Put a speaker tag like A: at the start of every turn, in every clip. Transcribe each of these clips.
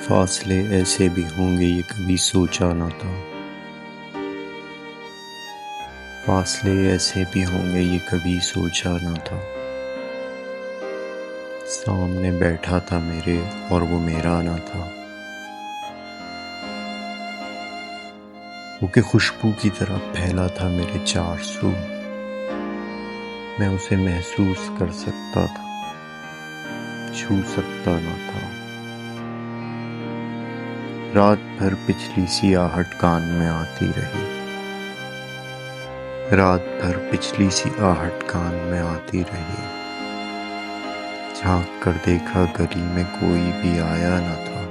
A: فاصلے ایسے بھی ہوں گے یہ کبھی سوچا نہ تھا، فاصلے ایسے بھی ہوں گے یہ کبھی سوچا نہ تھا۔ سامنے بیٹھا تھا میرے اور وہ میرا نہ تھا، وہ کہ خوشبو کی طرح پھیلا تھا میرے چار سو، میں اسے محسوس کر سکتا تھا، چھو سکتا نہ تھا۔ رات بھر پچھلی سی آہٹ کان میں آتی رہی، رات بھر پچھلی سی آہٹ کان میں آتی رہی۔ جھانک کر دیکھا گلی میں کوئی بھی آیا نہ تھا،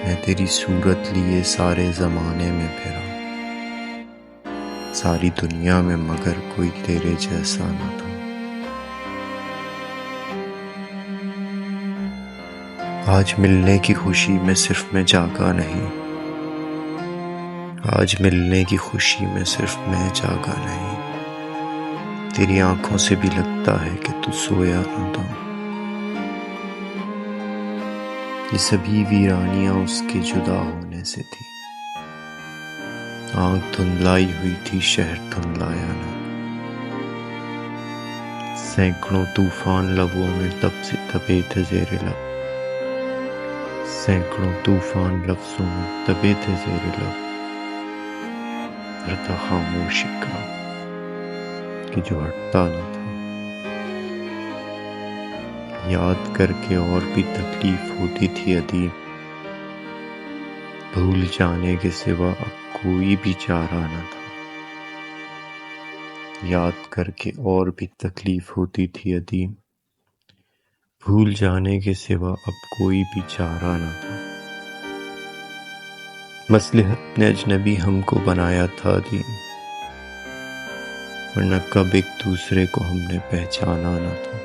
A: میں تیری صورت لیے سارے زمانے میں پھرا، ساری دنیا میں مگر کوئی تیرے جیسا نہ تھا۔ آج ملنے کی خوشی میں صرف میں جاگا نہیں، آج ملنے کی خوشی میں صرف میں جاگا نہیں، تیری آنکھوں سے بھی لگتا ہے کہ تو سویا نہ تھا۔ یہ سبھی ویرانیاں اس کے جدا ہونے سے تھی، آنکھ دھندلائی ہوئی تھی شہر دھندلایا نہ۔ سینکڑوں طوفان لبوں میں دبے تھے زیر لب، سینکڑوں طوفان لفظوں میں دبے تھے زیر لب، پردہ خاموشی کا کہ جو ہٹتا نہ تھا۔ یاد کر کے اور بھی تکلیف ہوتی تھی ادیم، بھول جانے کے سوا اب کوئی بھی چارہ نہ تھا۔ یاد کر کے اور بھی تکلیف ہوتی تھی ادیم، بھول جانے کے سوا اب کوئی بھی چارہ نہ تھا۔ مصلحت نے اجنبی ہم کو بنایا تھا ادیم، ورنہ کب ایک دوسرے کو ہم نے پہچانا نہ تھا۔